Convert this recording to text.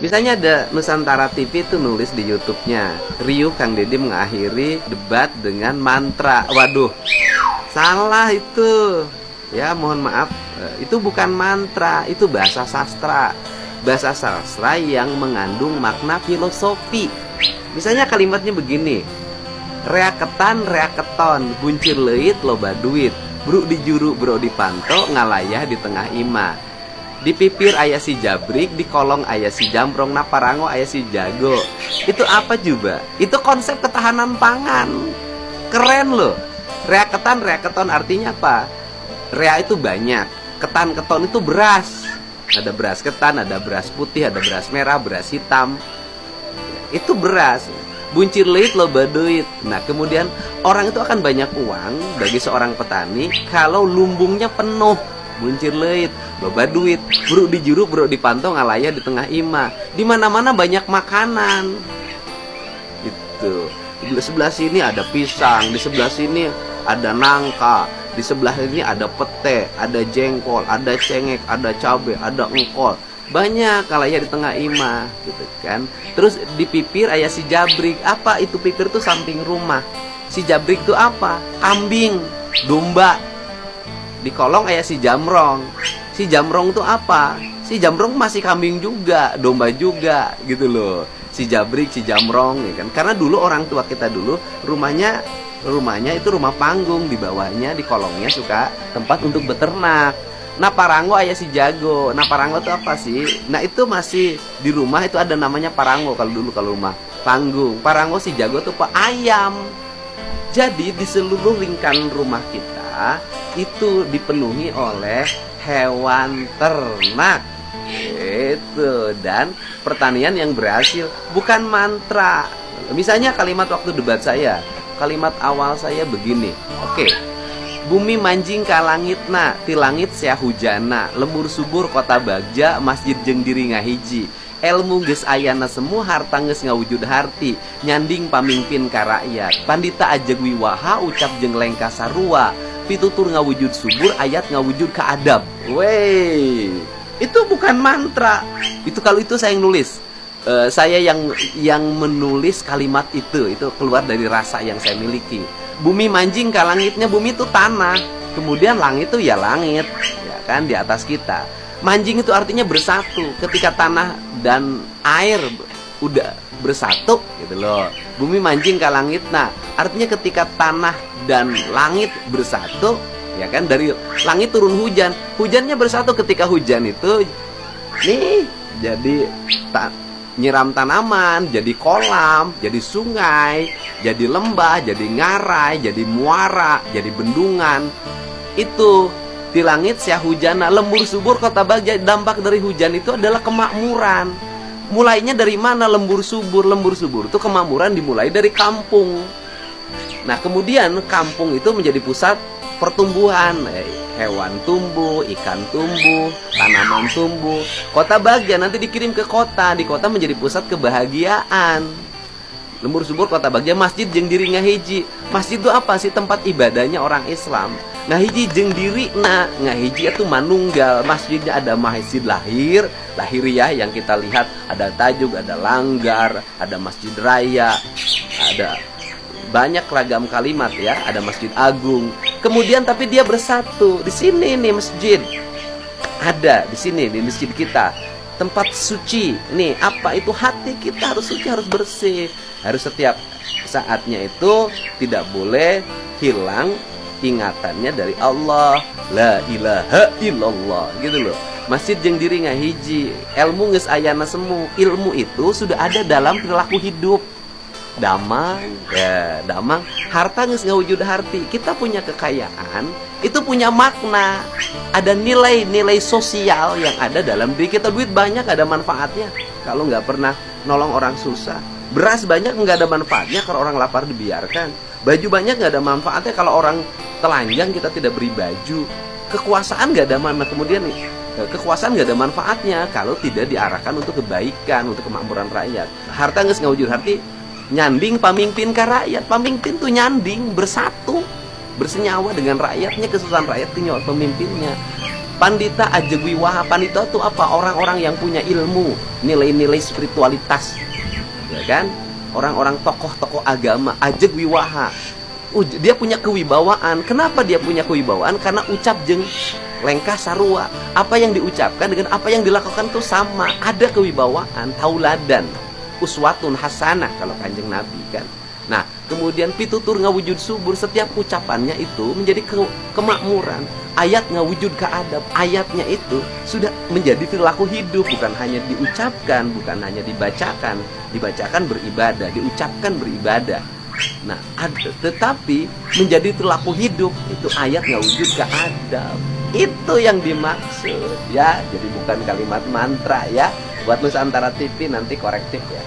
Misalnya ada Nusantara TV itu nulis di YouTube-nya, riuh Kang Deddy mengakhiri debat dengan mantra. Waduh, salah itu. Ya mohon maaf, itu bukan mantra, itu bahasa sastra. Bahasa sastra yang mengandung makna filosofi. Misalnya kalimatnya begini, reaketan reaketon, buncir leit loba duit, bro di juru bro di panto, ngalayah di tengah ima. Di pipir ayah si jabrik, di kolong ayah si jambrong, na parango ayah si jago. Itu apa juga? Itu konsep ketahanan pangan. Keren loh. Reaketan reaketon artinya apa? Rea itu banyak, ketan keton itu beras. Ada beras ketan, ada beras putih, ada beras merah, beras hitam. Itu beras. Buncir leit loba duit. Nah kemudian orang itu akan banyak uang bagi seorang petani kalau lumbungnya penuh. Buncir leit loba duit, bro di juru bro di pantau, ngalayah di tengah ima. Di mana-mana banyak makanan. Itu. Di sebelah sini ada pisang, di sebelah sini ada nangka, di sebelah ini ada pete, ada jengkol, ada cengek, ada cabai, ada engkol. Banyak ngalayah di tengah ima, gitu kan. Terus di pipir ayah si jabrik. Apa itu pipir tuh samping rumah. Si jabrik itu apa? Kambing, domba. Di kolong ayah si jamrong. Si jamrong itu apa? Si jamrong masih kambing juga, domba juga, gitu loh. Si jabrik, si jamrong, ya kan? Karena dulu orang tua kita dulu rumahnya itu rumah panggung, di bawahnya di kolongnya suka tempat untuk beternak. Nah parango ayah si jago. Nah parango itu apa sih? Nah itu masih di rumah itu ada namanya parango kalau dulu kalau rumah panggung. Parango si jago itu apa? Ayam. Jadi di seluruh lingkaran rumah kita itu dipenuhi oleh hewan ternak. Itu. Dan pertanian yang berhasil, bukan mantra. Misalnya kalimat waktu debat saya, kalimat awal saya begini. Oke. Bumi manjing ka langitna, ti langit sia hujana, lembur subur kota bagja, masjid jeung diri ngahiji. Ilmu geus ayana semu, harta geus ngawujud harti, nyanding pamimpin ka rakyat. Pandita ajeg wiwaha, ucap jeung lengka sarua, pitutur ngawujud subur, ayat ngawujud ka adab. Wey, itu bukan mantra. Itu kalau itu saya yang nulis. Saya yang menulis kalimat itu keluar dari rasa yang saya miliki. Bumi manjing ka langitnya, bumi itu tanah, kemudian langit itu ya langit, ya kan, di atas kita. Manjing itu artinya bersatu. Ketika tanah dan air udah bersatu, gitu loh. Bumi manjing ka langit. Nah, artinya ketika tanah dan langit bersatu, ya kan, dari langit turun hujan. Hujannya bersatu ketika hujan itu nih jadi nyiram tanaman, jadi kolam, jadi sungai, jadi lembah, jadi ngarai, jadi muara, jadi bendungan. Itu di langit sia hujana, lembur subur kota bagja. Dampak dari hujan itu adalah kemakmuran. Mulainya dari mana lembur subur? Lembur subur itu kemakmuran dimulai dari kampung. Nah kemudian kampung itu menjadi pusat pertumbuhan. Hewan tumbuh, ikan tumbuh, tanaman tumbuh. Kota bagja nanti dikirim ke kota. Di kota menjadi pusat kebahagiaan. Lembur subur kota bagja, masjid jeung diri ngahiji. Masjid itu apa sih? Tempat ibadahnya orang Islam. Ngahiji jeung diri, nah ngahiji itu manunggal. Masjidnya ada masjid lahiriah yang kita lihat, ada tajuk, ada langgar, ada masjid raya, ada banyak ragam kalimat ya, ada masjid agung. Kemudian tapi dia bersatu. Di sini nih masjid. Ada di sini di masjid kita. Tempat suci. Nih, apa itu? Hati kita harus suci, harus bersih. Harus setiap saatnya itu tidak boleh hilang ingatannya dari Allah. La ilaha illallah, gitu loh. Masjid jeung diri ngahiji. Ilmu geus ayana semu. Ilmu itu sudah ada dalam perilaku hidup. Damang, ya damang. Harta geus ngawujud harti. Kita punya kekayaan, itu punya makna. Ada nilai-nilai sosial yang ada dalam diri kita. Duit banyak gak ada manfaatnya kalau nggak pernah nolong orang susah. Beras banyak nggak ada manfaatnya kalau orang lapar dibiarkan. Baju banyak nggak ada manfaatnya kalau orang telanjang kita tidak beri baju. Kekuasaan nggak ada manfaat. Kemudian kekuasaan nggak ada manfaatnya kalau tidak diarahkan untuk kebaikan, untuk kemakmuran rakyat. Harta geus ngawujud harti, nyanding pamimpin ke rakyat. Pamimpin tuh nyanding, bersatu, bersenyawa dengan rakyatnya. Kesusahan rakyat tinggal pemimpinnya. Pandita ajegwiwaha. Pandita itu apa? Orang-orang yang punya ilmu, nilai-nilai spiritualitas, ya kan? Orang-orang tokoh-tokoh agama, ajegwiwaha. Dia punya kewibawaan. Kenapa dia punya kewibawaan? Karena ucap jeng lengkah sarua. Apa yang diucapkan dengan apa yang dilakukan tuh sama. Ada kewibawaan, tauladan, uswatun hasanah kalau Kanjeng Nabi kan. Nah, kemudian pitutur ngawujud subur, setiap ucapannya itu menjadi kemakmuran. Ayat ngawujud keadab, ayatnya itu sudah menjadi perilaku hidup, bukan hanya diucapkan, bukan hanya dibacakan. Dibacakan beribadah, diucapkan beribadah. Nah, tetapi menjadi perilaku hidup, itu ayat ngawujud keadab. Itu yang dimaksud ya. Jadi bukan kalimat mantra ya. Buat Nusantara TV nanti korektif ya.